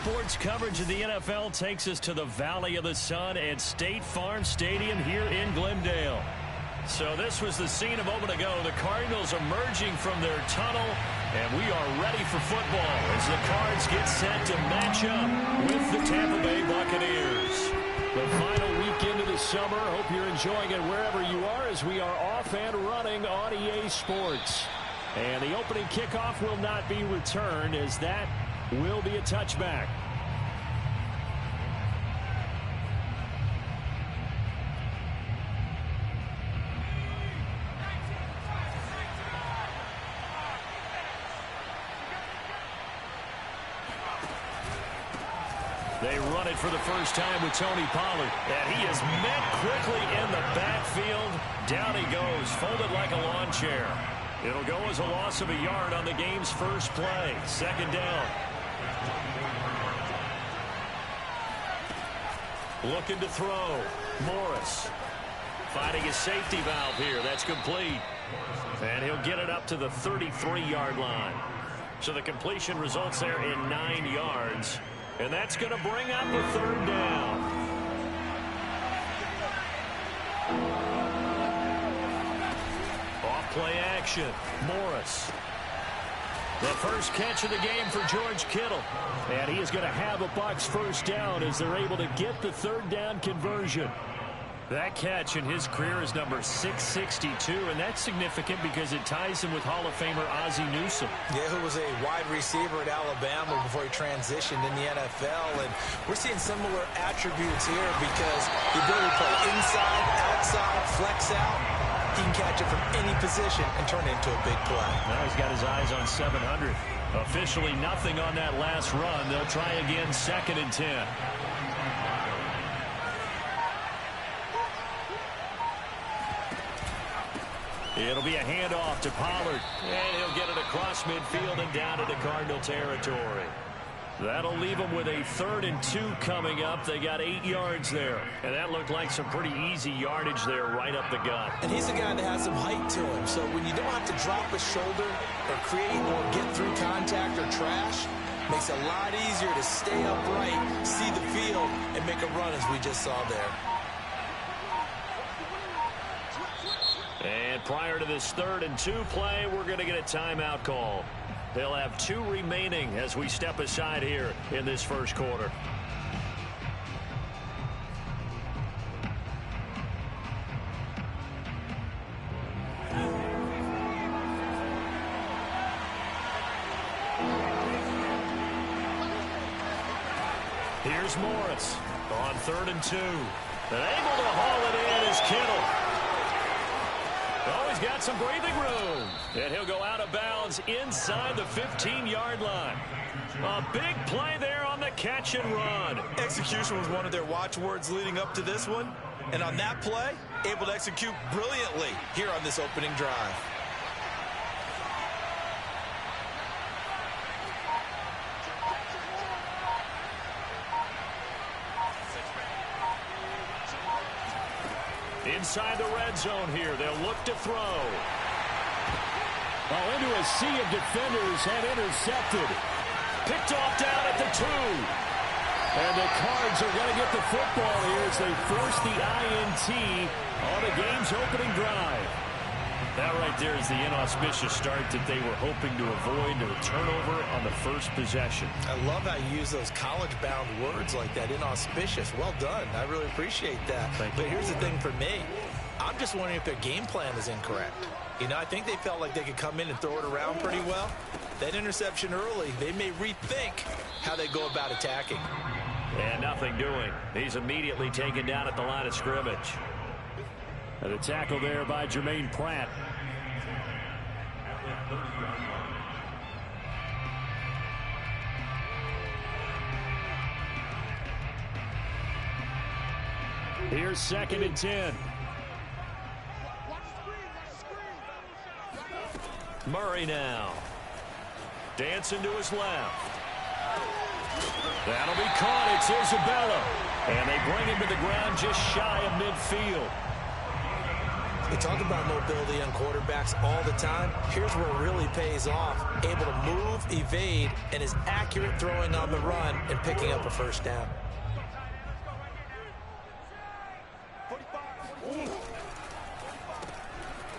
sports coverage of the NFL takes us to the Valley of the Sun at State Farm Stadium here in Glendale. So this was the scene a moment ago. The Cardinals emerging from their tunnel, and we are ready for football as the Cards get set to match up with the Tampa Bay Buccaneers. The final weekend of the summer. Hope you're enjoying it wherever you are as we are off and running on EA Sports. And the opening kickoff will not be returned as that will be a touchback. They run it for the first time with Tony Pollard. And he is met quickly in the backfield. Down he goes, folded like a lawn chair. It'll go as a loss of a yard on the game's first play. Second down. Looking to throw. Morris. Finding his safety valve here. That's complete. And he'll get it up to the 33-yard line. So the completion results there in 9 yards. And that's going to bring up a third down. Off play action. Morris. The first catch of the game for George Kittle. And he is going to have a Bucs first down as they're able to get the third down conversion. That catch in his career is number 662, and that's significant because it ties him with Hall of Famer Ozzie Newsome. Yeah, who was a wide receiver at Alabama before he transitioned in the NFL. And we're seeing similar attributes here because the ability to play inside, outside, flex out. He can catch it from any position and turn it into a big play. Now he's got his eyes on 700. Officially nothing on that last run. They'll try again, 2nd and 10. It'll be a handoff to Pollard, and he'll get it across midfield and down into Cardinal territory. That'll leave them with a 3rd and 2 coming up. They got 8 yards there, and that looked like some pretty easy yardage there right up the gut. And he's a guy that has some height to him, so when you don't have to drop a shoulder or create or get through contact or trash, makes it a lot easier to stay upright, see the field, and make a run as we just saw there. And prior to this 3rd and 2 play, we're going to get a timeout call. They'll have 2 remaining as we step aside here in this first quarter. Here's Morris on 3rd and 2. And able to haul it in is Kittle. Oh, he's got some breathing room. And he'll go out of bounds inside the 15-yard line. A big play there on the catch and run. Execution was one of their watchwords leading up to this one. And on that play, able to execute brilliantly here on this opening drive. Inside the red zone here, they'll look to throw. Oh, into a sea of defenders and intercepted. Picked off down at the 2. And the Cards are going to get the football here as they force the INT on the game's opening drive. That right there is the inauspicious start that they were hoping to avoid, a turnover on the first possession. I love how you use those college-bound words like that, inauspicious. Well done. I really appreciate that. But here's the thing for me. I'm just wondering if their game plan is incorrect. You know, I think they felt like they could come in and throw it around pretty well. That interception early, they may rethink how they go about attacking. And nothing doing. He's immediately taken down at the line of scrimmage. And a tackle there by Jermaine Pratt. Here's 2nd and 10. Murray now. Dancing to his left. That'll be caught. It's Isabella. And they bring him to the ground just shy of midfield. We talk about mobility on quarterbacks all the time. Here's where it really pays off. Able to move, evade, and is accurate throwing on the run and picking up a first down.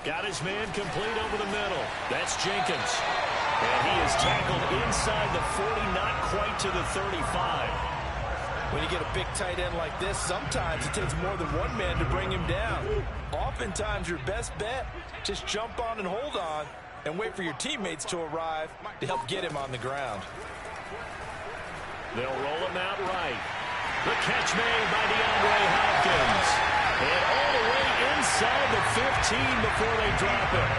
Got his man complete over the middle. That's Jenkins. And he is tackled inside the 40, not quite to the 35. When you get a big tight end like this, sometimes it takes more than one man to bring him down. Oftentimes, your best bet, just jump on and hold on and wait for your teammates to arrive to help get him on the ground. They'll roll him out right. The catch made by DeAndre Hopkins. And all the way inside the 15 before they drop it.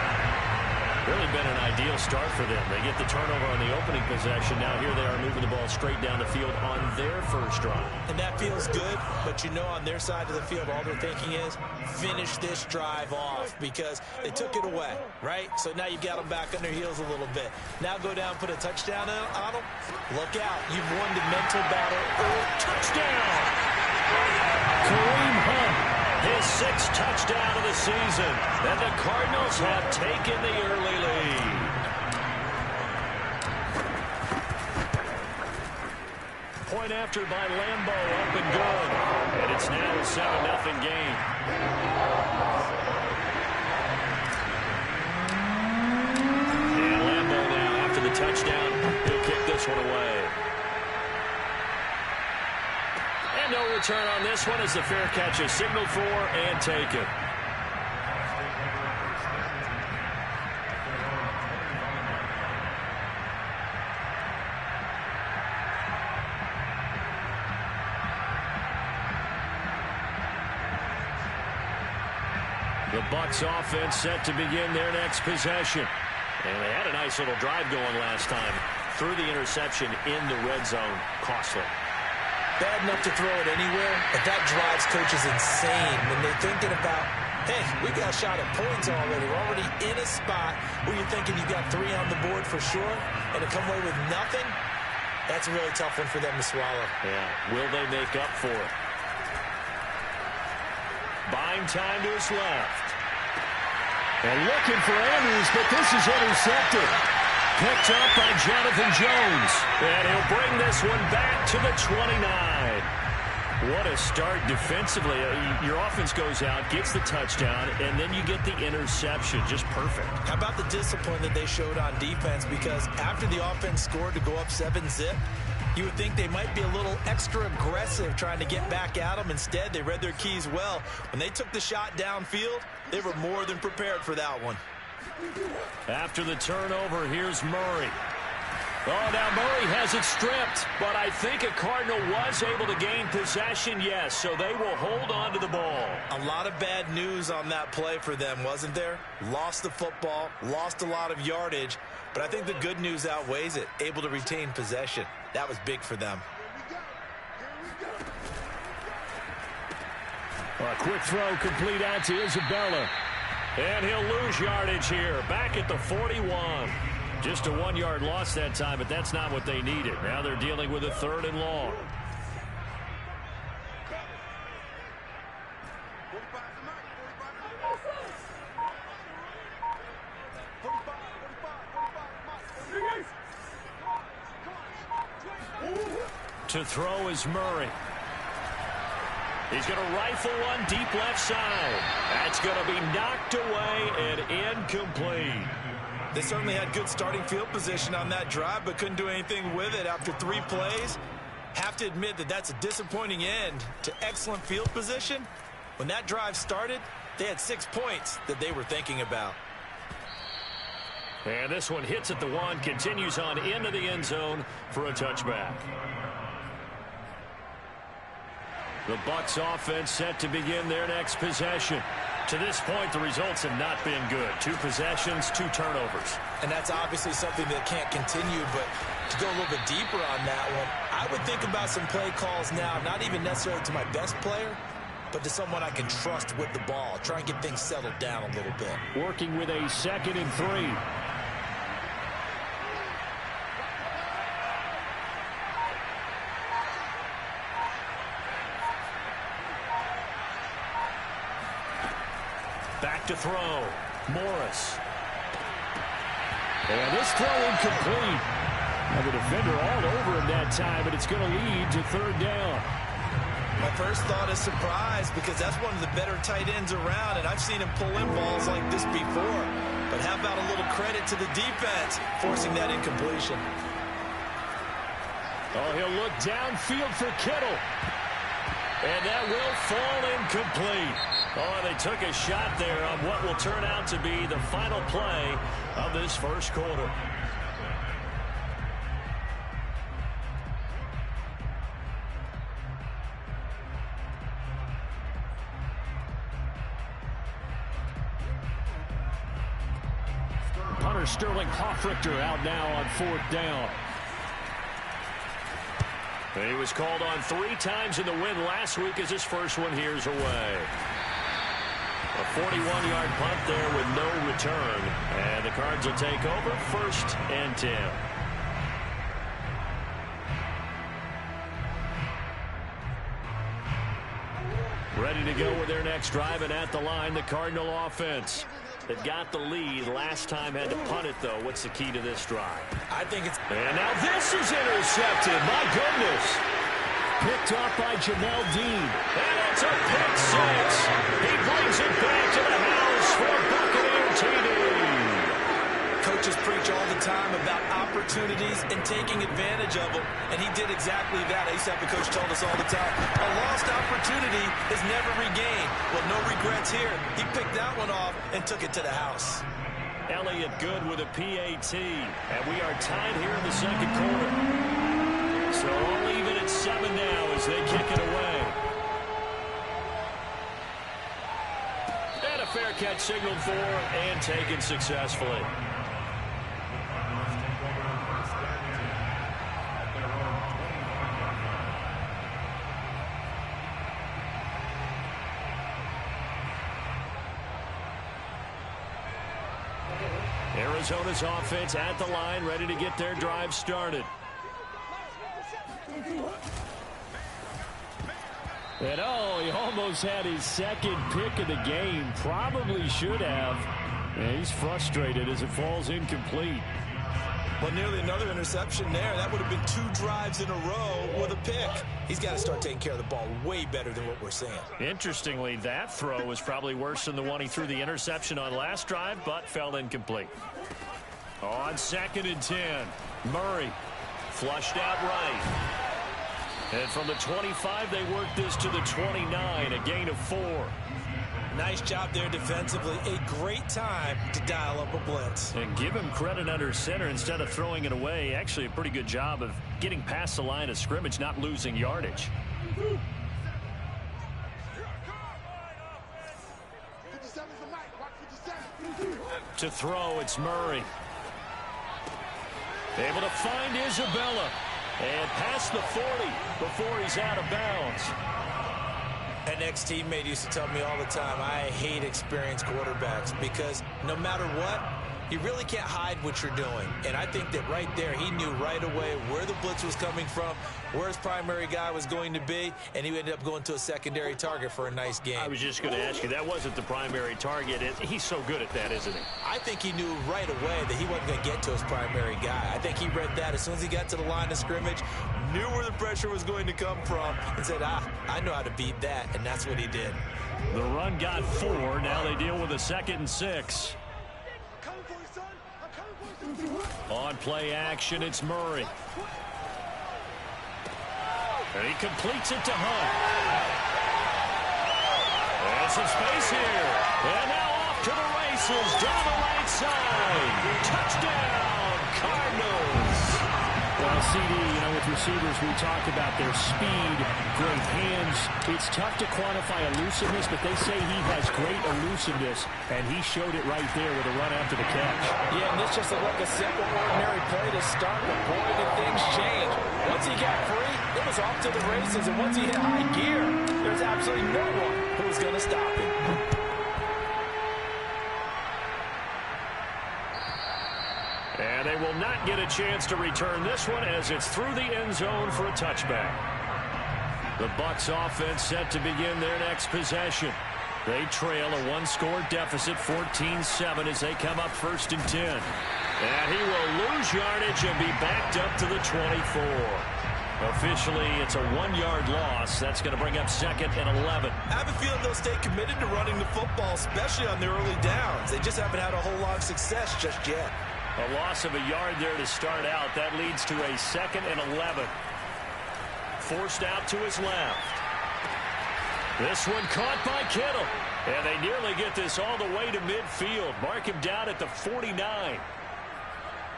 Really been an ideal start for them. They get the turnover on the opening possession. Now here they are moving the ball straight down the field on their first drive. And that feels good, but you know on their side of the field all they're thinking is finish this drive off because they took it away, right? So now you've got them back on their heels a little bit. Now go down, put a touchdown on them. Look out. You've won the mental battle. Touchdown! Kareem Hunt. His sixth touchdown of the season. And the Cardinals have taken the early lead. Point after by Lambeau, up and good. And it's now a 7-0 game. And Lambeau now, after the touchdown, he'll kick this one away. And no return on this one as the fair catch is signaled for and taken. The Bucs offense set to begin their next possession. And they had a nice little drive going last time. Threw the interception in the red zone. Costly. Bad enough to throw it anywhere, but that drives coaches insane when they're thinking about, hey, we got a shot at points already. We're already in a spot where you're thinking you've got 3 on the board for sure, and to come away with nothing, that's a really tough one for them to swallow. Yeah, will they make up for it? Buying time to his left. And looking for Andrews, but this is intercepted. Picked up by Jonathan Jones. And he'll bring this one back to the 29. What a start defensively. Your offense goes out, gets the touchdown, and then you get the interception. Just perfect. How about the discipline that they showed on defense? Because after the offense scored to go up 7-zip, you would think they might be a little extra aggressive trying to get back at them. Instead, they read their keys well. When they took the shot downfield, they were more than prepared for that one. After the turnover, here's Murray. Oh, now Murray has it stripped, but I think a Cardinal was able to gain possession, yes, so they will hold on to the ball. A lot of bad news on that play for them, wasn't there? Lost the football, lost a lot of yardage, but I think the good news outweighs it. Able to retain possession. That was big for them. A quick throw complete out to Isabella. And he'll lose yardage here. Back at the 41. Just a 1-yard loss that time, but that's not what they needed. Now they're dealing with a 3rd and long. To throw is Murray. He's going to rifle one deep left side. That's going to be knocked away and incomplete. They certainly had good starting field position on that drive, but couldn't do anything with it after 3 plays. Have to admit that that's a disappointing end to excellent field position. When that drive started, they had 6 points that they were thinking about. And this one hits at the 1, continues on into the end zone for a touchback. The Bucs offense set to begin their next possession. To this point, the results have not been good. 2 possessions, 2 turnovers. And that's obviously something that can't continue, but to go a little bit deeper on that one, I would think about some play calls now, not even necessarily to my best player, but to someone I can trust with the ball. Try and get things settled down a little bit. Working with a 2nd and 3. Back to throw. Morris. And this throw incomplete. Now the defender all over him that time, but it's going to lead to third down. My first thought is surprise because that's one of the better tight ends around, and I've seen him pull in balls like this before. But how about a little credit to the defense forcing that incompletion? Oh, he'll look downfield for Kittle. And that will fall incomplete. Oh, they took a shot there on what will turn out to be the final play of this first quarter. Punter Sterling Hoffrichter out now on fourth down. He was called on 3 times in the win last week as his first one here's away. A 41-yard punt there with no return. And the Cards will take over 1st and 10. Ready to go with their next drive, and at the line, the Cardinal offense. That got the lead last time, had to punt it, though. What's the key to this drive? I think it's... And now this is intercepted. My goodness. Picked off by Jamel Dean. And it's a pick 6. He brings it back to the house for Buccaneer TD. Coaches preach all the time about opportunities and taking advantage of them, and he did exactly that. I used to have a coach told us all the time, a lost opportunity is never regained. Well, no regrets here. He picked that one off and took it to the house. Elliott good with a PAT, and we are tied here in the second quarter. So all even at 7 now as they kick it away. And a fair catch signaled for and taken successfully. Arizona's offense at the line, ready to get their drive started. And oh, he almost had his second pick of the game. Probably should have. And he's frustrated as it falls incomplete. Well, nearly another interception there. That would have been 2 drives in a row with a pick. He's got to start taking care of the ball way better than what we're seeing. Interestingly, that throw was probably worse than the one he threw the interception on last drive, but fell incomplete. On 2nd and 10, Murray flushed out right. And from the 25, they work this to the 29, a gain of 4. Nice job there defensively. A great time to dial up a blitz. And give him credit under center instead of throwing it away. Actually, a pretty good job of getting past the line of scrimmage, not losing yardage. To throw, it's Murray. Able to find Isabella. And past the 40 before he's out of bounds. An ex-teammate used to tell me all the time, I hate experienced quarterbacks because no matter what, you really can't hide what you're doing. And I think that right there, he knew right away where the blitz was coming from, where his primary guy was going to be, and he ended up going to a secondary target for a nice game. I was just going to ask you, that wasn't the primary target. He's so good at that, isn't he? I think he knew right away that he wasn't going to get to his primary guy. I think he read that as soon as he got to the line of scrimmage, knew where the pressure was going to come from, and said, I know how to beat that, and that's what he did. The run got 4. Now they deal with a 2nd and 6. On play action, it's Murray. And he completes it to Hunt. And some space here. And now off to the races down the right side. Touchdown, Cardinals. Well, CD, with receivers, we talk about their speed, great hands. It's tough to quantify elusiveness, but they say he has great elusiveness, and he showed it right there with a run after the catch. Yeah, and this just looked like a simple, ordinary play to start, but boy, did things change. Once he got free, it was off to the races, and once he hit high gear, there's absolutely no one who was going to stop him. And they will not get a chance to return this one as it's through the end zone for a touchback. The Bucs offense set to begin their next possession. They trail a one-score deficit, 14-7, as they come up 1st and 10. And he will lose yardage and be backed up to the 24. Officially, it's a 1-yard loss. That's going to bring up 2nd and 11. I have a feeling they'll stay committed to running the football, especially on their early downs. They just haven't had a whole lot of success just yet. A loss of a yard there to start out. That leads to a 2nd and 11. Forced out to his left. This one caught by Kittle. And they nearly get this all the way to midfield. Mark him down at the 49.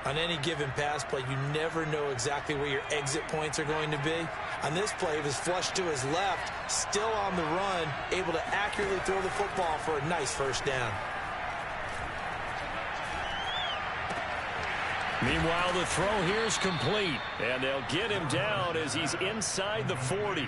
On any given pass play, you never know exactly where your exit points are going to be. On this play, he was flushed to his left, still on the run, able to accurately throw the football for a nice 1st down. Meanwhile, the throw here is complete, and they'll get him down as he's inside the 40.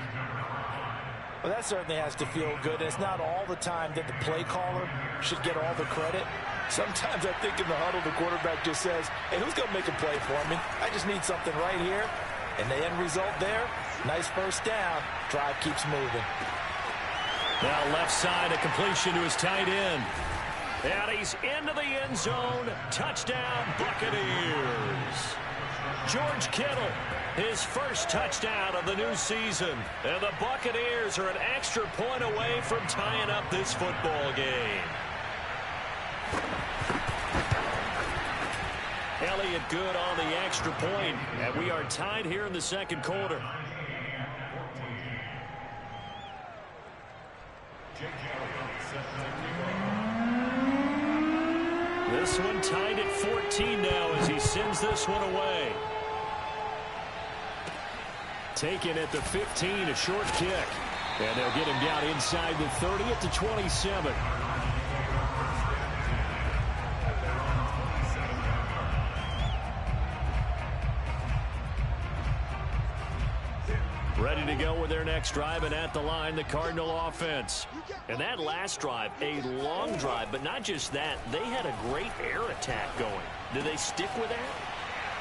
Well, that certainly has to feel good. It's not all the time that the play caller should get all the credit. Sometimes I think in the huddle, the quarterback just says, hey, who's going to make a play for me? I just need something right here. And the end result there, nice 1st down. Drive keeps moving. Now left side, a completion to his tight end. And he's into the end zone. Touchdown, Buccaneers. George Kittle, his 1st touchdown of the new season. And the Buccaneers are an extra point away from tying up this football game. Elliott good on the extra point, and we are tied here in the 2nd quarter. This one tied at 14 now as he sends this one away. Taken at the 15, a short kick. And they'll get him down inside the 30 at the 27. Ready to go with their next drive, and at the line, the Cardinal offense. And that last drive, a long drive, but not just that, they had a great air attack going. Do they stick with that?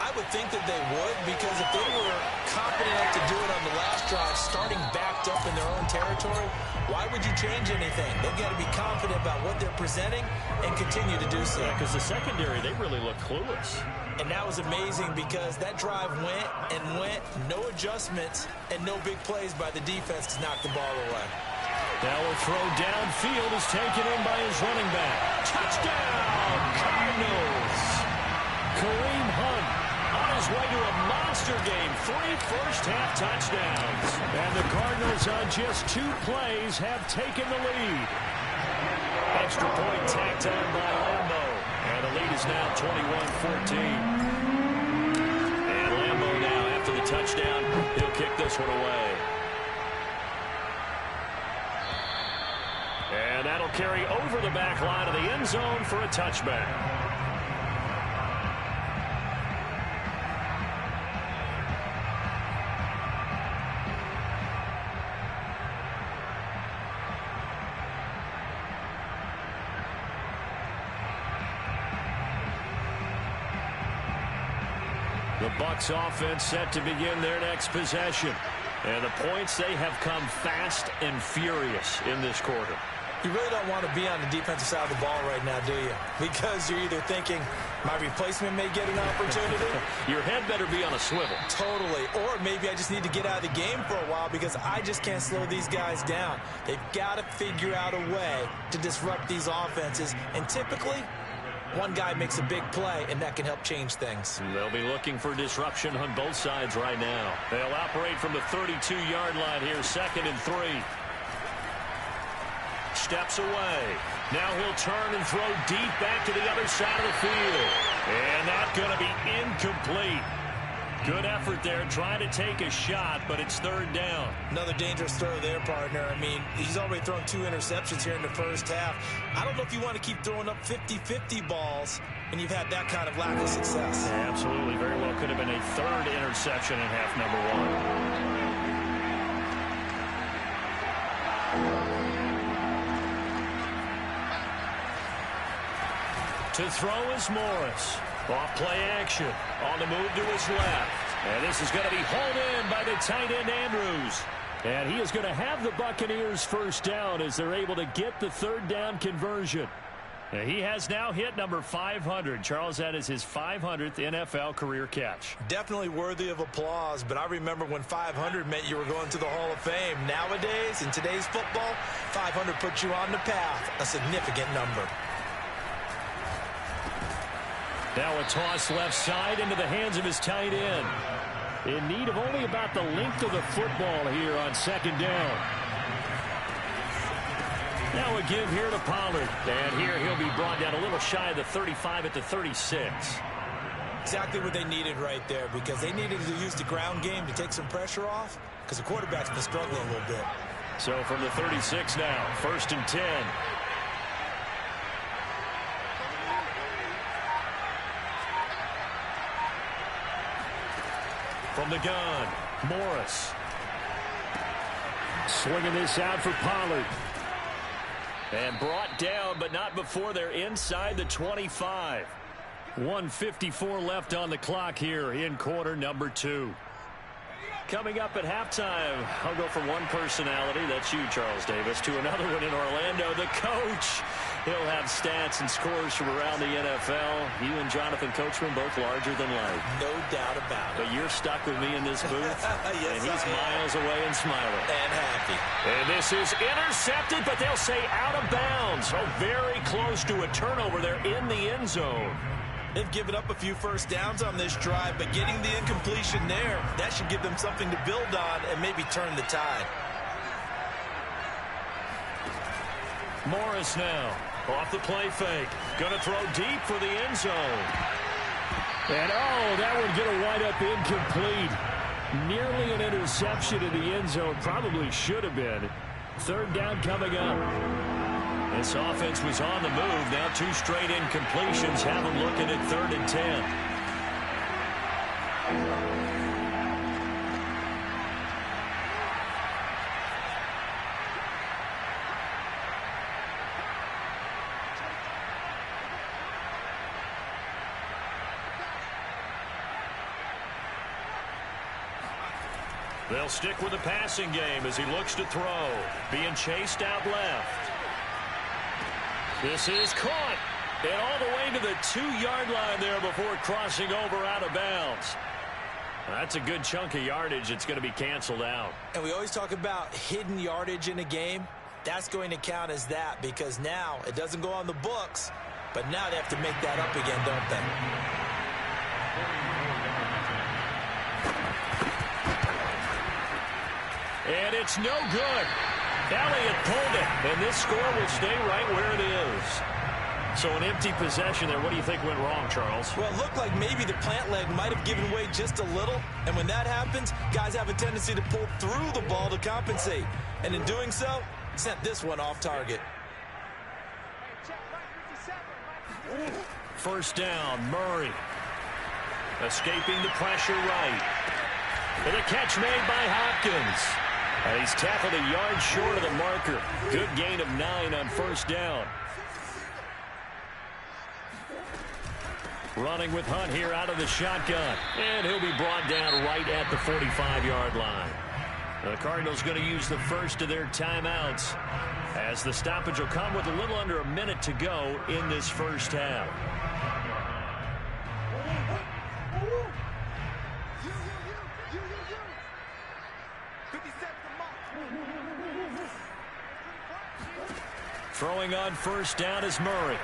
I would think that they would, because if they were confident enough to do it on the last drive, starting backed up in their own territory, why would you change anything? They've got to be confident about what they're presenting and continue to do so. Yeah, because the secondary, they really look clueless. And that was amazing because that drive went and went, no adjustments, and no big plays by the defense to knock the ball away. Now a throw downfield is taken in by his running back. Touchdown, Cardinals! Kareem Hunt on his way to a monster game. 3 first-half touchdowns. And the Cardinals on just 2 plays have taken the lead. Extra point tacked on by Lambo. And the lead is now 21-14. And Lambo now, after the touchdown, he'll kick this one away. And that'll carry over the back line of the end zone for a touchback. The Bucs offense set to begin their next possession. And the points, they have come fast and furious in this quarter. You really don't want to be on the defensive side of the ball right now, do you? Because you're either thinking, my replacement may get an opportunity. Your head better be on a swivel. Totally. Or maybe I just need to get out of the game for a while because I just can't slow these guys down. They've got to figure out a way to disrupt these offenses. And typically, one guy makes a big play, and that can help change things. They'll be looking for disruption on both sides right now. They'll operate from the 32-yard line here, 2nd and 3. Steps away. Now he'll turn and throw deep back to the other side of the field. And that's going to be incomplete. Good effort there, trying to take a shot, but it's 3rd down. Another dangerous throw there, partner. I mean, he's already thrown 2 interceptions here in the first half. I don't know if you want to keep throwing up 50-50 balls when you've had that kind of lack of success. Yeah, absolutely. Very well could have been a 3rd interception in half number 1. To throw is Morris. Off play action. On the move to his left. And this is going to be hauled in by the tight end Andrews. And he is going to have the Buccaneers first down as they're able to get the third down conversion. He has now hit number 500. Charles, that is his 500th NFL career catch. Definitely worthy of applause, but I remember when 500 meant you were going to the Hall of Fame. Nowadays, in today's football, 500 puts you on the path, a significant number. Now a toss left side into the hands of his tight end. In need of only about the length of the football here on second down. Now a give here to Pollard. And here he'll be brought down a little shy of the 35 at the 36. Exactly what they needed right there, because they needed to use the ground game to take some pressure off, because the quarterback's been struggling a little bit. So from the 36 now, 1st and 10. From the gun, Morris. Swinging this out for Pollard. And brought down, but not before they're inside the 25. 1:54 left on the clock here in quarter number 2. Coming up at halftime, I'll go from one personality, that's you, Charles Davis, to another one in Orlando, the coach. He'll have stats and scores from around the NFL. You and Jonathan Coachman both larger than life. No doubt about it. But you're stuck with me in this booth, yes, and he's miles away and smiling. And happy. And this is intercepted, but they'll say out of bounds. Oh, very close to a turnover there in the end zone. They've given up a few first downs on this drive, but getting the incompletion there, that should give them something to build on and maybe turn the tide. Morris now off the play fake. Going to throw deep for the end zone. And, oh, that would get a wind up incomplete. Nearly an interception in the end zone. Probably should have been. Third down coming up. This offense was on the move. Now 2 straight incompletions have them looking at 3rd and 10. They'll stick with the passing game as he looks to throw. Being chased out left. This is caught. And all the way to the 2-yard line there before crossing over out of bounds. That's a good chunk of yardage. It's going to be canceled out. And we always talk about hidden yardage in a game. That's going to count as that, because now it doesn't go on the books, but now they have to make that up again, don't they? And it's no good. Elliott pulled it, and this score will stay right where it is. So an empty possession there. What do you think went wrong, Charles? Well, it looked like maybe the plant leg might have given way just a little, and when that happens, guys have a tendency to pull through the ball to compensate. And in doing so, sent this one off target. First down, Murray. Escaping the pressure right. And a catch made by Hopkins. And he's tackled a yard short of the marker. Good gain of 9 on first down. Running with Hunt here out of the shotgun. And he'll be brought down right at the 45-yard line. The Cardinals going to use the first of their timeouts, as the stoppage will come with a little under a minute to go in this first half. Throwing on first down is Murray.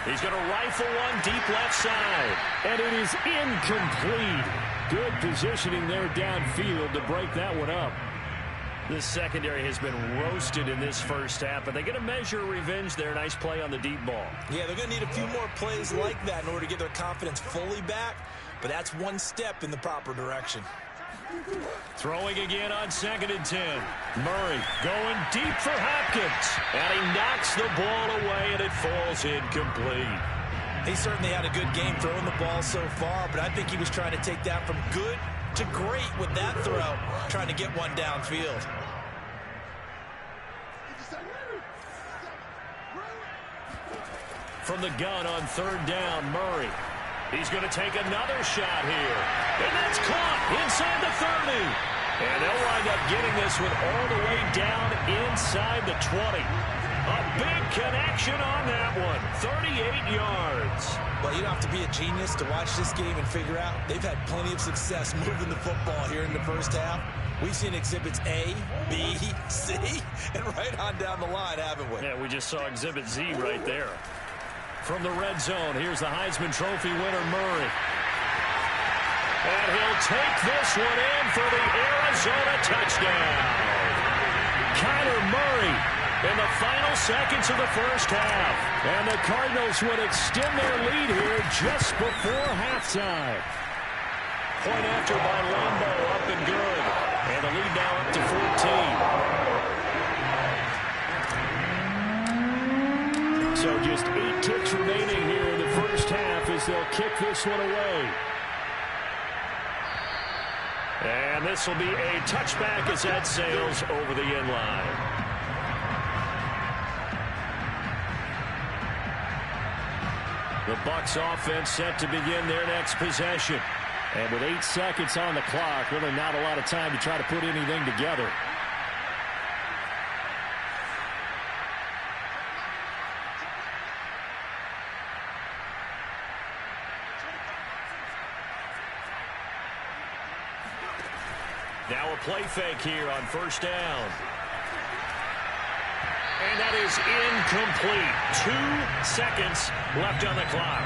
He's going to rifle one deep left side. And it is incomplete. Good positioning there downfield to break that one up. This secondary has been roasted in this first half, but they're going to measure revenge there. Nice play on the deep ball. Yeah, they're going to need a few more plays like that in order to get their confidence fully back, but that's one step in the proper direction. Throwing again on 2nd and 10. Murray going deep for Hopkins. And he knocks the ball away, and it falls incomplete. He certainly had a good game throwing the ball so far, but I think he was trying to take that from good to great with that throw, trying to get one downfield. From the gun on 3rd down, Murray. He's going to take another shot here. And that's caught inside the 30. And they'll wind up getting this one all the way down inside the 20. A big connection on that one. 38 yards. Well, you don't have to be a genius to watch this game and figure out they've had plenty of success moving the football here in the first half. We've seen exhibits A, B, C, and right on down the line, haven't we? Yeah, we just saw exhibit Z right there. From the red zone, here's the Heisman Trophy winner, Murray. And he'll take this one in for the Arizona touchdown. Kyler Murray in the final seconds of the first half. And the Cardinals would extend their lead here just before halftime. Point after by Lambo, up and good. And the lead now up to 14. So just 8 ticks remaining here in the first half as they'll kick this one away. And this will be a touchback as that sails over the end line. The Bucs offense set to begin their next possession. And with 8 seconds on the clock, really not a lot of time to try to put anything together. Now a play fake here on first down. And that is incomplete. 2 seconds left on the clock.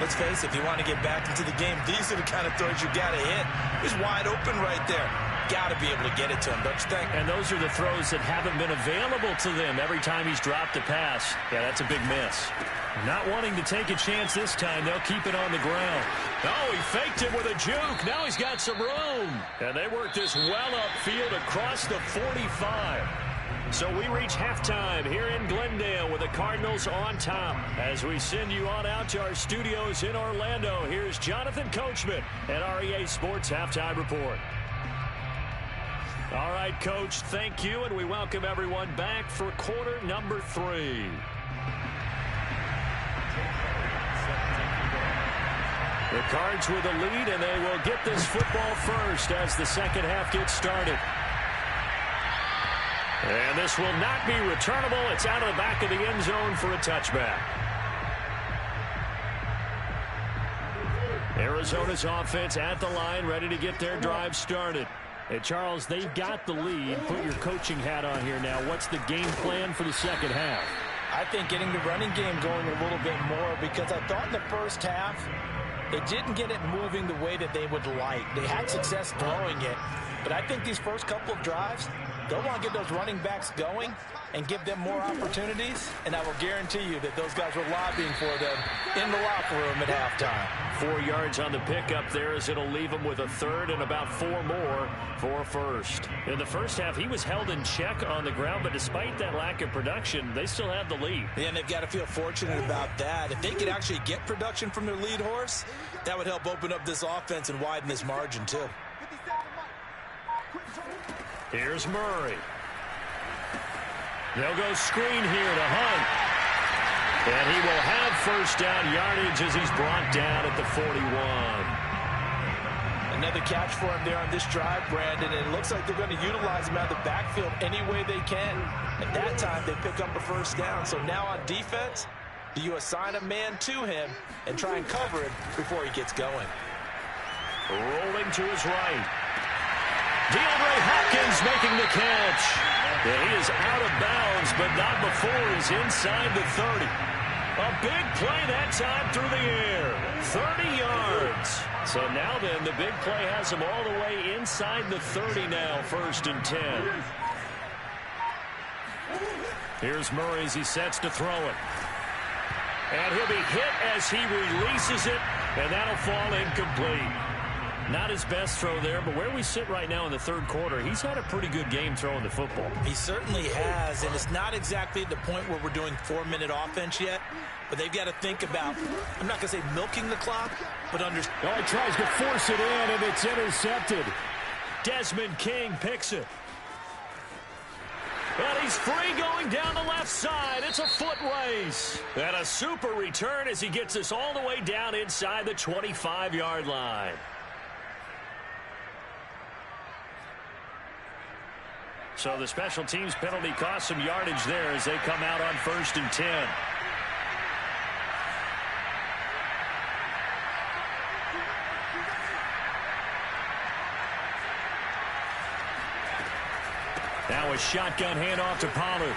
Let's face it, if you want to get back into the game, these are the kind of throws you got to hit. He's wide open right there. Got to be able to get it to him, don't you think? And those are the throws that haven't been available to them every time he's dropped a pass. Yeah, that's a big miss. Not wanting to take a chance this time, they'll keep it on the ground. Oh, he faked it with a juke. Now he's got some room. And they work this well upfield across the 45. So we reach halftime here in Glendale with the Cardinals on top. As we send you on out to our studios in Orlando, here's Jonathan Coachman at REA Sports Halftime Report. All right, Coach, thank you, and we welcome everyone back for quarter number 3. The Cards with the lead, and they will get this football first as the second half gets started. And this will not be returnable. It's out of the back of the end zone for a touchback. Arizona's offense at the line, ready to get their drive started. Hey, Charles, they've got the lead. Put your coaching hat on here now. What's the game plan for the second half? I think getting the running game going a little bit more, because I thought in the first half they didn't get it moving the way that they would like. They had success throwing it, but I think these first couple of drives, they'll want to get those running backs going and give them more opportunities, and I will guarantee you that those guys were lobbying for them in the locker room at halftime. 4 yards on the pickup there as it'll leave him with a third and about 4 more for a first. In the first half, he was held in check on the ground, but despite that lack of production, they still have the lead. Yeah, and they've got to feel fortunate about that. If they could actually get production from their lead horse, that would help open up this offense and widen this margin too. Here's Murray. They'll go screen here to Hunt. And he will have first down yardage as he's brought down at the 41. Another catch for him there on this drive, Brandon. And it looks like they're going to utilize him out of the backfield any way they can. At that time, they pick up a first down. So now on defense, do you assign a man to him and try and cover him before he gets going? Rolling to his right. DeAndre Hopkins making the catch. Yeah, he is out of bounds, but not before he's inside the 30. A big play that time through the air. 30 yards. So now then, the big play has him all the way inside the 30 now, 1st and 10. Here's Murray as he sets to throw it. And he'll be hit as he releases it, and that'll fall incomplete. Not his best throw there, but where we sit right now in the third quarter, he's had a pretty good game throwing the football. He certainly has, and it's not exactly the point where we're doing 4-minute offense yet, but they've got to think about, I'm not going to say milking the clock, but understand. Oh, he tries to force it in, and it's intercepted. Desmond King picks it. And he's free going down the left side. It's a foot race. And a super return as he gets us all the way down inside the 25-yard line. So the special teams penalty cost some yardage there as they come out on 1st and 10. Now a shotgun handoff to Pollard.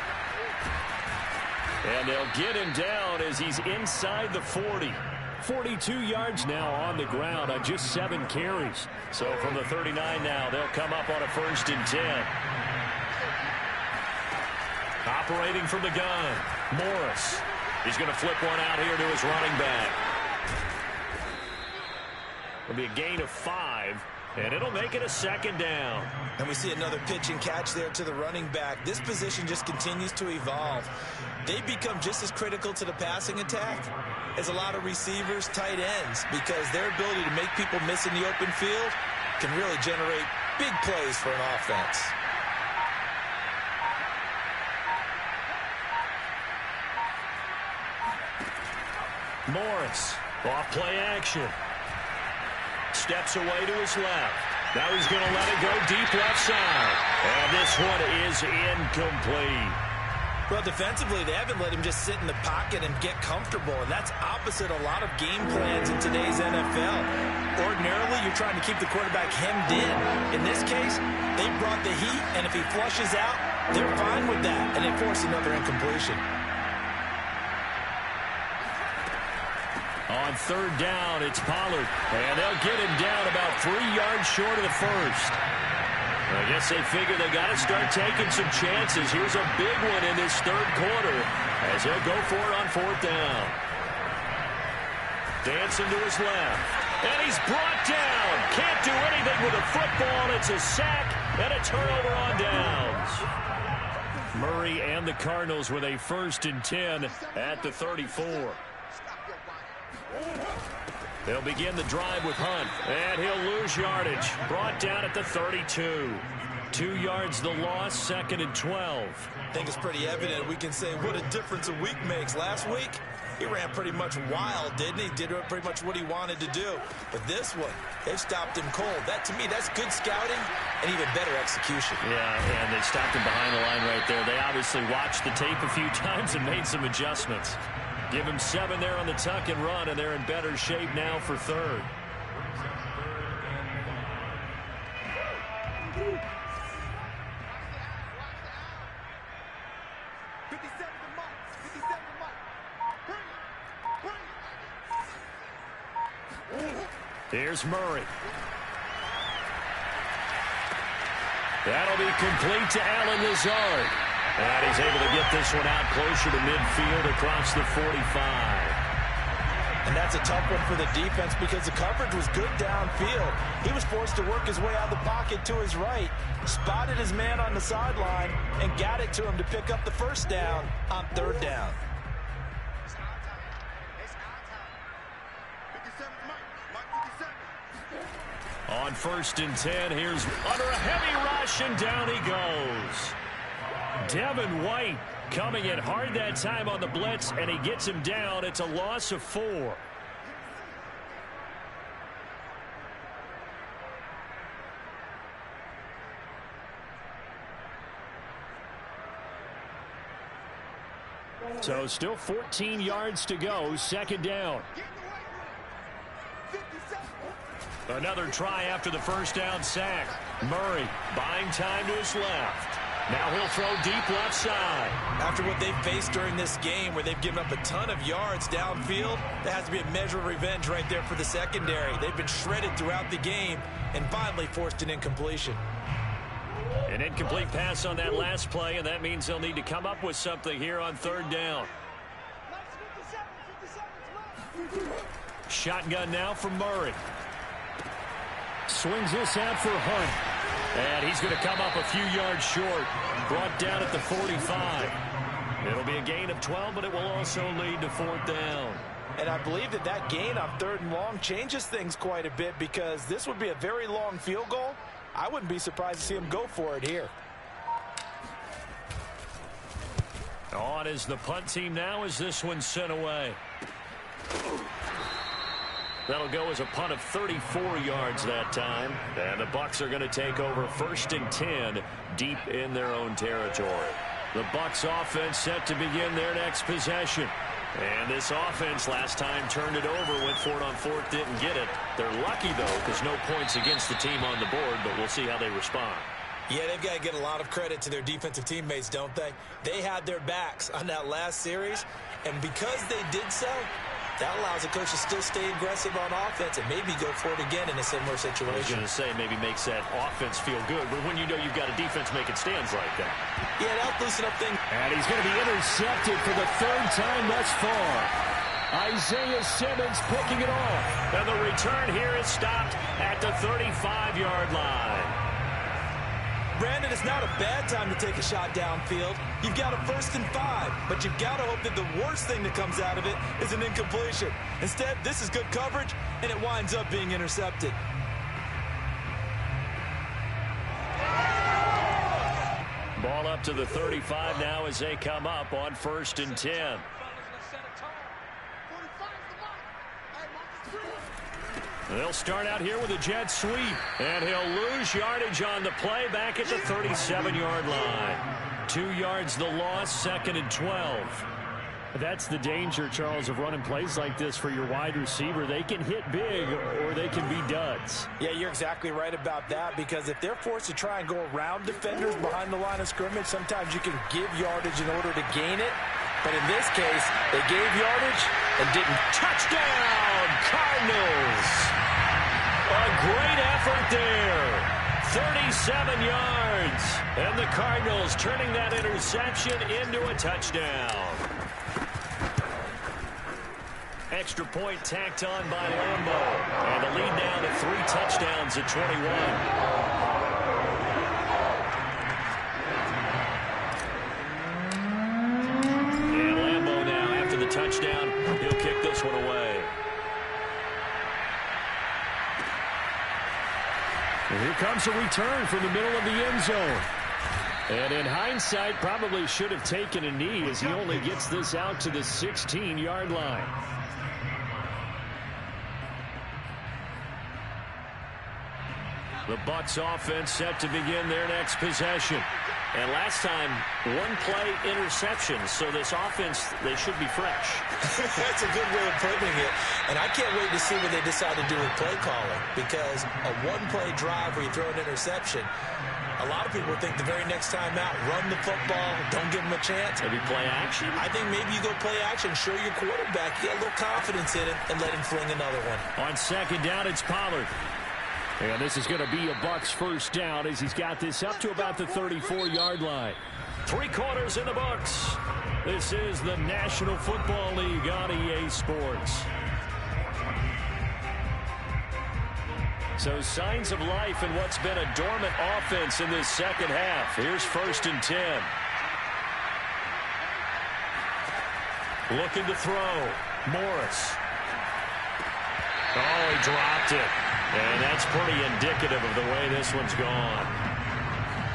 And they'll get him down as he's inside the 40. 42 yards now on the ground on just 7 carries. So from the 39 now, they'll come up on a 1st and 10. Operating from the gun, Morris. He's going to flip one out here to his running back. It'll be a gain of 5, and it'll make it a 2nd down. And we see another pitch and catch there to the running back. This position just continues to evolve. They become just as critical to the passing attack as a lot of receivers, tight ends, because their ability to make people miss in the open field can really generate big plays for an offense. Morris, off play action. Steps away to his left. Now he's going to let it go deep left side. And this one is incomplete. Well, defensively, they haven't let him just sit in the pocket and get comfortable, and that's opposite a lot of game plans in today's NFL. Ordinarily, you're trying to keep the quarterback hemmed in. In this case, they brought the heat, and if he flushes out, they're fine with that, and they force another incompletion. On 3rd down, it's Pollard, and they'll get him down about 3 yards short of the 1st. I guess they figure they got to start taking some chances. Here's a big one in this 3rd quarter as they'll go for it on 4th down. Dancing to his left, and he's brought down. Can't do anything with a football. It's a sack and a turnover on downs. Murray and the Cardinals with a 1st and 10 at the 34. They'll begin the drive with Hunt, and he'll lose yardage. Brought down at the 32. 2 yards the loss, 2nd and 12. I think it's pretty evident. We can say what a difference a week makes. Last week, he ran pretty much wild, didn't he? Did pretty much what he wanted to do. But this one, they've stopped him cold. That, to me, that's good scouting and even better execution. Yeah, and they stopped him behind the line right there. They obviously watched the tape a few times and made some adjustments. Give him 7 there on the tuck and run, and they're in better shape now for 3rd. Here's Murray. That'll be complete to Allen Lazard. And he's able to get this one out closer to midfield across the 45. And that's a tough one for the defense because the coverage was good downfield. He was forced to work his way out of the pocket to his right, spotted his man on the sideline, and got it to him to pick up the 1st down on 3rd down. On 1st and 10, here's under a heavy rush, and down he goes. Devin White coming in hard that time on the blitz, and he gets him down. It's a loss of 4. So still 14 yards to go, 2nd down. Another try after the 1st down sack. Murray buying time to his left. Now he'll throw deep left side. After what they've faced during this game where they've given up a ton of yards downfield, there has to be a measure of revenge right there for the secondary. They've been shredded throughout the game and finally forced an incompletion. An incomplete pass on that last play, and that means they'll need to come up with something here on 3rd down. Shotgun now from Murray. Swings this out for Hunt. And he's going to come up a few yards short. Brought down at the 45. It'll be a gain of 12, but it will also lead to 4th down. And I believe that gain on 3rd and long changes things quite a bit because this would be a very long field goal. I wouldn't be surprised to see him go for it here. On is the punt team now as this one's sent away. That'll go as a punt of 34 yards that time. And the Bucs are going to take over 1st and 10 deep in their own territory. The Bucs offense set to begin their next possession. And this offense last time turned it over, went for it on 4th, didn't get it. They're lucky, though, because no points against the team on the board, but we'll see how they respond. Yeah, they've got to get a lot of credit to their defensive teammates, don't they? They had their backs on that last series, and because they did so, that allows the coach to still stay aggressive on offense and maybe go for it again in a similar situation. I was going to say maybe makes that offense feel good, but when you know you've got a defense making stands like that. Yeah, that'll loosen up things. And he's going to be intercepted for the 3rd time thus far. Isaiah Simmons picking it off. And the return here is stopped at the 35-yard line. Brandon, it's not a bad time to take a shot downfield. You've got a 1st and 5, but you've got to hope that the worst thing that comes out of it is an incompletion. Instead, this is good coverage, and it winds up being intercepted. Ball up to the 35 now as they come up on 1st and 10. They'll start out here with a jet sweep, and he'll lose yardage on the play back at the 37-yard line. 2 yards the loss, 2nd and 12. That's the danger, Charles, of running plays like this for your wide receiver. They can hit big or they can be duds. Yeah, you're exactly right about that, because if they're forced to try and go around defenders behind the line of scrimmage, sometimes you can give yardage in order to gain it. But in this case, they gave yardage and didn't. Touchdown, Cardinals! A great effort there. 37 yards. And the Cardinals turning that interception into a touchdown. Extra point tacked on by Lambo. And the lead down to 3 touchdowns at 21. Touchdown. He'll kick this one away. And here comes a return from the middle of the end zone. And in hindsight, probably should have taken a knee as he only gets this out to the 16-yard line. The Bucs offense set to begin their next possession. And last time, 1-play interception. So this offense, they should be fresh. That's a good way of putting it. And I can't wait to see what they decide to do with play calling. Because a 1-play drive where you throw an interception, a lot of people think the very next time out, run the football, don't give them a chance. Maybe play action? I think maybe you go play action, show your quarterback, get a little confidence in it, and let him fling another one. On 2nd down, it's Pollard. And this is going to be a Bucs 1st down as he's got this up to about the 34-yard line. 3 quarters in the books. This is the National Football League on EA Sports. So signs of life in what's been a dormant offense in this second half. Here's 1st and 10. Looking to throw. Morris. Oh, he dropped it. And that's pretty indicative of the way this one's gone.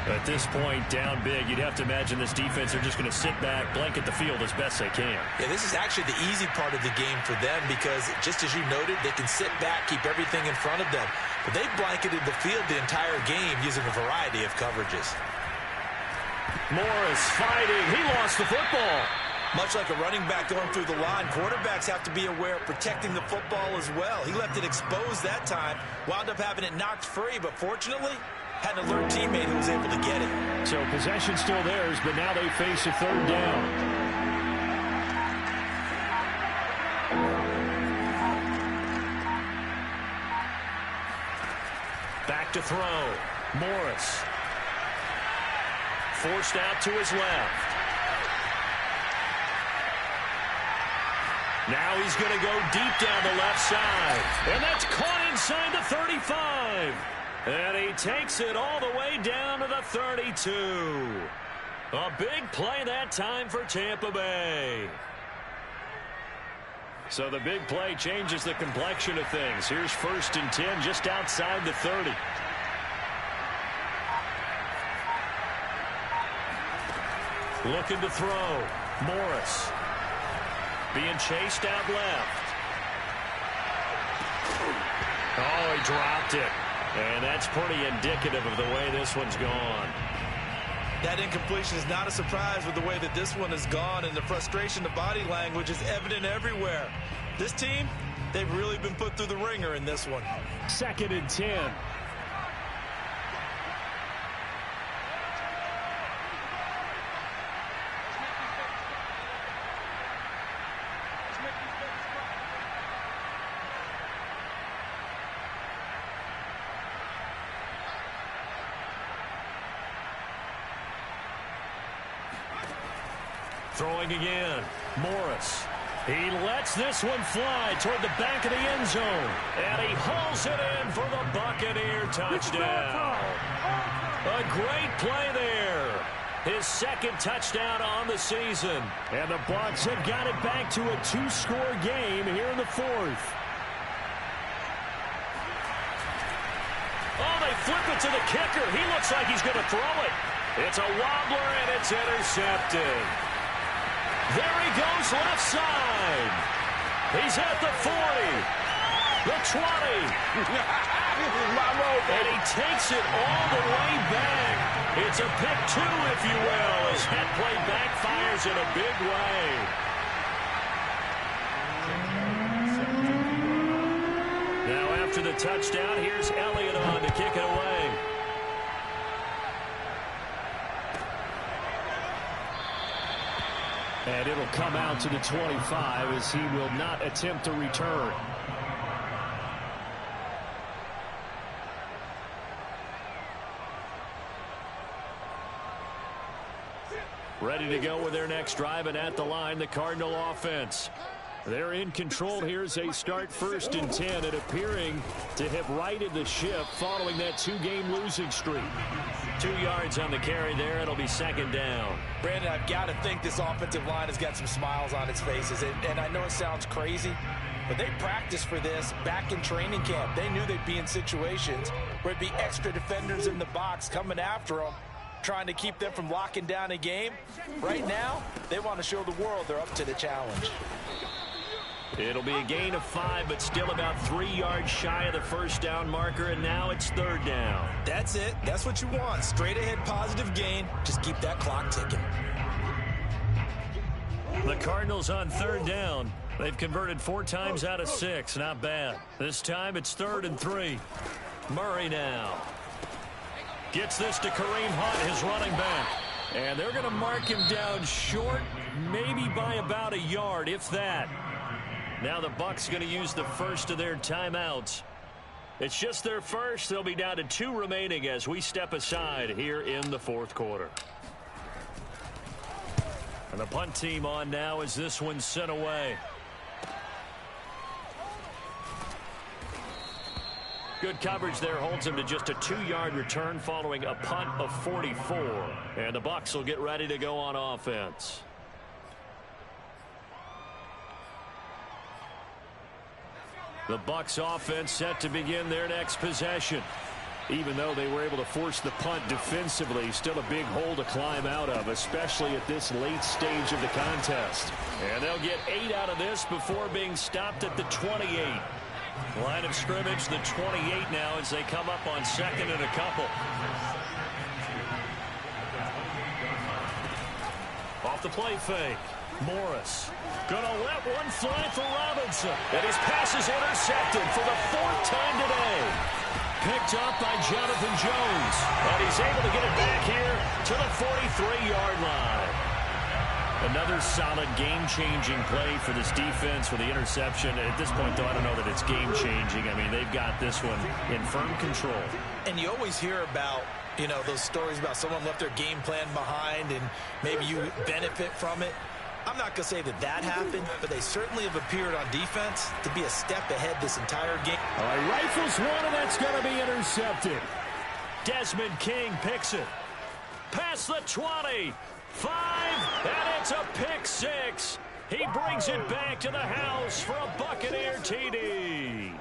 At this point, down big, you'd have to imagine this defense are just going to sit back, blanket the field as best they can. Yeah, this is actually the easy part of the game for them because, just as you noted, they can sit back, keep everything in front of them. But they've blanketed the field the entire game using a variety of coverages. Morris fighting. He lost the football. Much like a running back going through the line, quarterbacks have to be aware of protecting the football as well. He left it exposed that time, wound up having it knocked free, but fortunately, had an alert teammate who was able to get it. So possession still theirs, but now they face a 3rd down. Back to throw. Morris. Forced out to his left. Now he's going to go deep down the left side. And that's caught inside the 35. And he takes it all the way down to the 32. A big play that time for Tampa Bay. So the big play changes the complexion of things. Here's 1st and 10 just outside the 30. Looking to throw. Morris. Being chased out left. Oh, he dropped it. And that's pretty indicative of the way this one's gone. That incompletion is not a surprise with the way that this one has gone, and the frustration, the body language is evident everywhere. This team, they've really been put through the ringer in this one. 2nd and 10. Throwing again. Morris. He lets this one fly toward the back of the end zone. And he hauls it in for the Buccaneer touchdown. A great play there. His 2nd touchdown on the season. And the Bucs have got it back to a 2-score game here in the 4th. Oh, they flip it to the kicker. He looks like he's going to throw it. It's a wobbler, and it's intercepted. There he goes left side. He's at the 40, the 20. And he takes it all the way back. It's a pick 2, if you will, as that play backfires in a big way. Now after the touchdown, here's Elliott on to kick it away. And it'll come out to the 25 as he will not attempt to return. Ready to go with their next drive, and at the line, the Cardinal offense. They're in control here as they start 1st and 10 and appearing to have righted the ship following that 2-game losing streak. 2 yards on the carry there. It'll be 2nd down. Brandon, I've got to think this offensive line has got some smiles on its faces. And I know it sounds crazy, but they practiced for this back in training camp. They knew they'd be in situations where it'd be extra defenders in the box coming after them, trying to keep them from locking down a game. Right now, they want to show the world they're up to the challenge. It'll be a gain of 5, but still about 3 yards shy of the 1st down marker, and now it's 3rd down. That's it. That's what you want. Straight ahead positive gain. Just keep that clock ticking. The Cardinals on 3rd down. They've converted 4 times out of 6. Not bad. This time it's 3rd and 3. Murray now. Gets this to Kareem Hunt, his running back. And they're going to mark him down short, maybe by about a yard, if that. Now the Bucs going to use the first of their timeouts. It's just their first. They'll be down to 2 remaining as we step aside here in the 4th quarter. And the punt team on now as this one's sent away. Good coverage there holds him to just a 2-yard return following a punt of 44. And the Bucs will get ready to go on offense. The Bucs offense set to begin their next possession. Even though they were able to force the punt defensively, still a big hole to climb out of, especially at this late stage of the contest. And they'll get 8 out of this before being stopped at the 28. Line of scrimmage, the 28 now as they come up on 2nd and a couple. Off the play fake. Morris gonna let one fly for Robinson. And his pass is intercepted for the 4th time today. Picked up by Jonathan Jones. And he's able to get it back here to the 43-yard line. Another solid game-changing play for this defense with the interception. At this point, though, I don't know that it's game-changing. I mean, they've got this one in firm control. And you always hear about, you know, those stories about someone left their game plan behind and maybe you benefit from it. I'm not going to say that that happened, but they certainly have appeared on defense to be a step ahead this entire game. All right, rifles one, and that's going to be intercepted. Desmond King picks it. Past the 20. 5, and it's a pick 6. He brings it back to the house for a Buccaneer TD.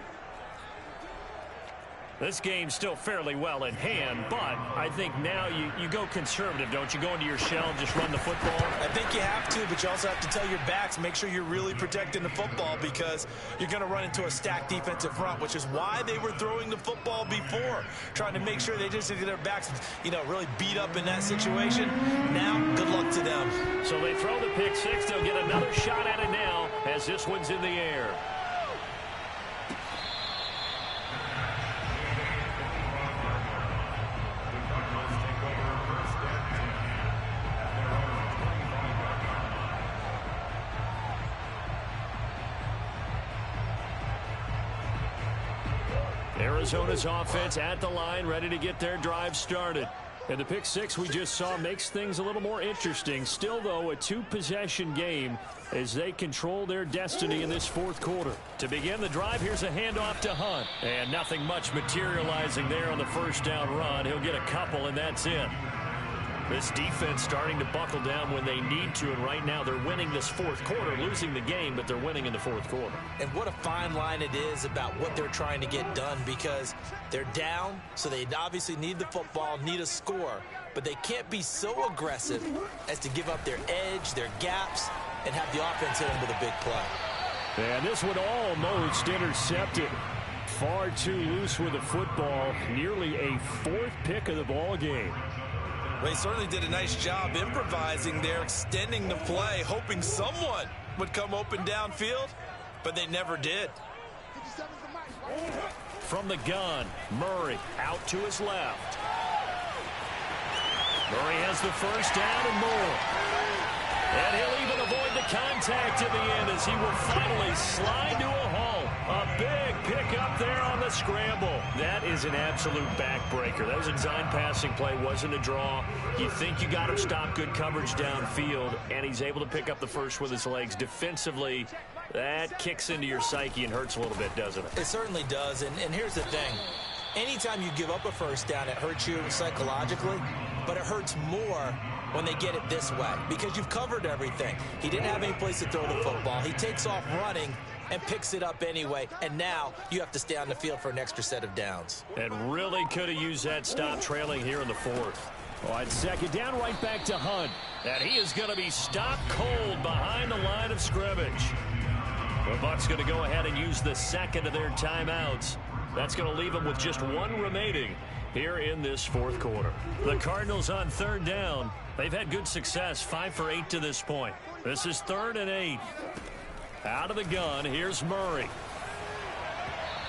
This game's still fairly well in hand, but I think now you go conservative, don't you? Go into your shell and just run the football? I think you have to, but you also have to tell your backs, make sure you're really protecting the football because you're going to run into a stacked defensive front, which is why they were throwing the football before, trying to make sure they just get their backs, really beat up in that situation. Now, good luck to them. So they throw the pick six. They'll get another shot at it now as this one's in the air. Arizona's offense at the line, ready to get their drive started. And the pick six we just saw makes things a little more interesting. Still, though, a two-possession game as they control their destiny in this fourth quarter. To begin the drive, here's a handoff to Hunt. And nothing much materializing there on the first down run. He'll get a couple, and that's it. This defense starting to buckle down when they need to, and right now they're winning this fourth quarter, losing the game, but they're winning in the fourth quarter. And what a fine line it is about what they're trying to get done because they're down, so they obviously need the football, need a score, but they can't be so aggressive as to give up their edge, their gaps, and have the offense hit them with a big play. And this one almost intercepted. Far too loose with the football, nearly a fourth pick of the ball game. They certainly did a nice job improvising there, extending the play, hoping someone would come open downfield, but they never did. From the gun, Murray out to his left. Murray has the first down and more. And he'll even avoid the contact in the end as he will finally slide to a halt. A big pick up there on the scramble. That is an absolute backbreaker. That was a design passing play, wasn't a draw. You think you got him stopped, good coverage downfield, and he's able to pick up the first with his legs. Defensively, that kicks into your psyche and hurts a little bit, doesn't it? It certainly does, and here's the thing. Anytime you give up a first down, it hurts you psychologically, but it hurts more when they get it this way because you've covered everything. He didn't have any place to throw the football. He takes off running and picks it up anyway, and now you have to stay on the field for an extra set of downs. And really could have used that stop trailing here in the fourth. On second down, right back to Hunt. And he is going to be stopped cold behind the line of scrimmage. The Bucs going to go ahead and use the second of their timeouts. That's going to leave them with just one remaining here in this fourth quarter. The Cardinals on third down. They've had good success, 5 for 8 to this point. This is 3rd and 8. Out of the gun, here's Murray.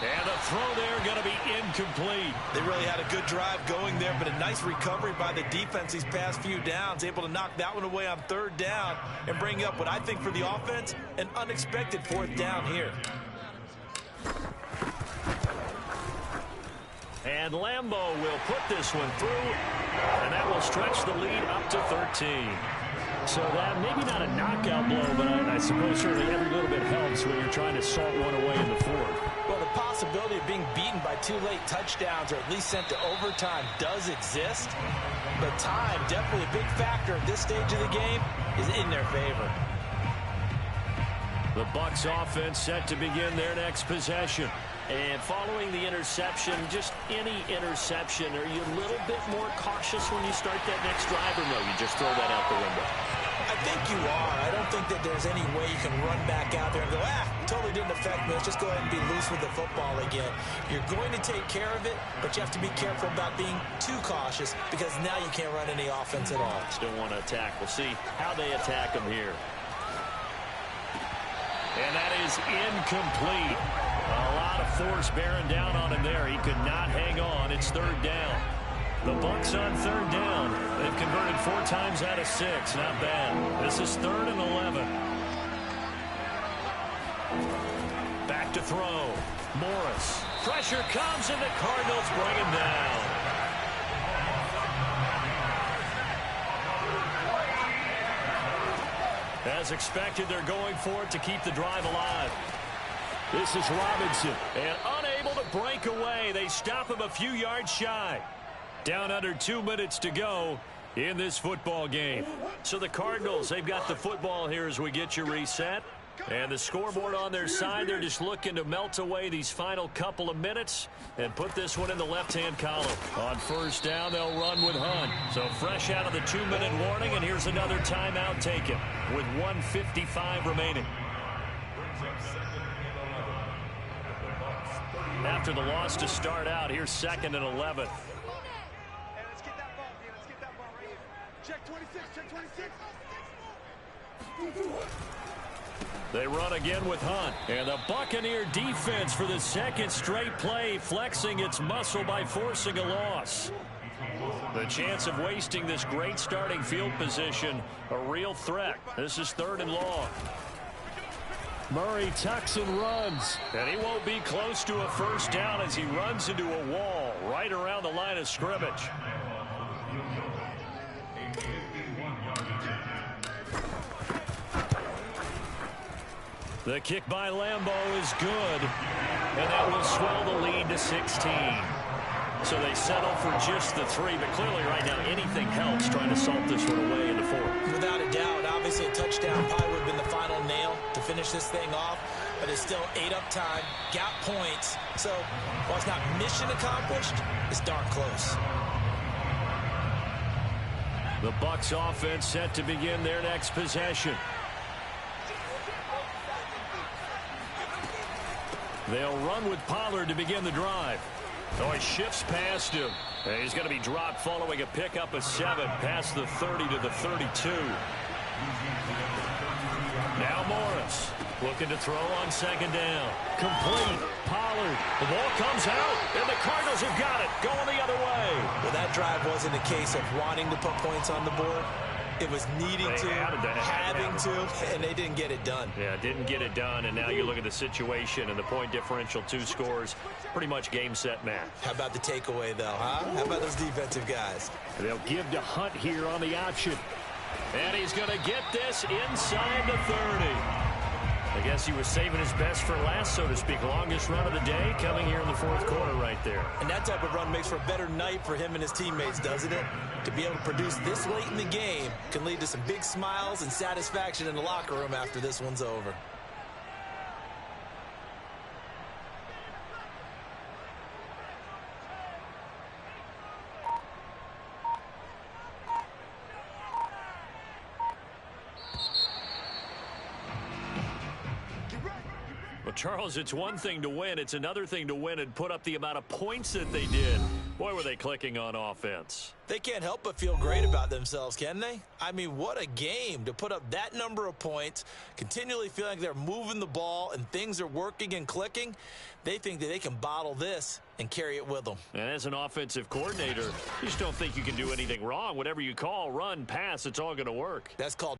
And the throw there going to be incomplete. They really had a good drive going there, but a nice recovery by the defense these past few downs, able to knock that one away on third down and bring up what I think for the offense, an unexpected fourth down here. And Lambeau will put this one through, and that will stretch the lead up to 13. So that maybe not a knockout blow, but I suppose certainly every little bit helps when you're trying to salt one away in the fourth. Well, the possibility of being beaten by 2 late touchdowns or at least sent to overtime does exist. But time, definitely a big factor at this stage of the game, is in their favor. The Bucs offense set to begin their next possession. And following the interception, just any interception, are you a little bit more cautious when you start that next drive, or no, you just throw that out the window? I think you are. I don't think that there's any way you can run back out there and go, totally didn't affect me. Let's just go ahead and be loose with the football again. You're going to take care of it, but you have to be careful about being too cautious because now you can't run any offense at all. Still want to attack. We'll see how they attack them here. And that is incomplete. A lot of force bearing down on him there. He could not hang on. It's third down. The Bucs on third down. They've converted 4 times out of 6. Not bad. This is 3rd and 11. Back to throw. Morris. Pressure comes, and the Cardinals bring him down. As expected, they're going for it to keep the drive alive. This is Robinson, and unable to break away. They stop him a few yards shy. Down under 2 minutes to go in this football game. So the Cardinals, they've got the football here as we get you reset. And the scoreboard on their side, they're just looking to melt away these final couple of minutes and put this one in the left-hand column. On first down, they'll run with Hunt. So fresh out of the 2-minute warning, and here's another timeout taken with 1:55 remaining. After the loss to start out, here's 2nd and 11. Let's get that ball here. Let's get that ball right here. Check 26, check 26. They run again with Hunt. And the Buccaneer defense for the second straight play, flexing its muscle by forcing a loss. The chance of wasting this great starting field position, a real threat. This is 3rd and long. Murray tucks and runs. And he won't be close to a first down as he runs into a wall right around the line of scrimmage. The kick by Lambeau is good, and that will swell the lead to 16. So they settle for just the 3, but clearly right now anything helps trying to salt this one away in the 4th. Without a doubt, obviously a touchdown probably would have been the final nail to finish this thing off, but it's still 8 up time, got points. So while it's not mission accomplished, it's darn close. The Bucs offense set to begin their next possession. They'll run with Pollard to begin the drive. Oh, he shifts past him. And he's going to be dropped following a pickup of 7 past the 30 to the 32. Now Morris looking to throw on 2nd down. Complete. Pollard. The ball comes out, and the Cardinals have got it. Going the other way. Well, that drive wasn't a case of wanting to put points on the board. It was needing to, having to, and they didn't get it done. Yeah, didn't get it done, and now you look at the situation and the point differential, 2 scores, pretty much game, set, match. How about the takeaway, though, huh? How about those defensive guys? They'll give to Hunt here on the option. And he's going to get this inside the 30. I guess he was saving his best for last, so to speak. Longest run of the day coming here in the 4th quarter right there. And that type of run makes for a better night for him and his teammates, doesn't it? To be able to produce this late in the game can lead to some big smiles and satisfaction in the locker room after this one's over. Well, Charles, it's one thing to win. It's another thing to win and put up the amount of points that they did. Boy, were they clicking on offense. They can't help but feel great about themselves, can they? I mean, what a game to put up that number of points, continually feeling like they're moving the ball and things are working and clicking. They think that they can bottle this and carry it with them. And as an offensive coordinator, you just don't think you can do anything wrong. Whatever you call, run, pass, it's all going to work. That's called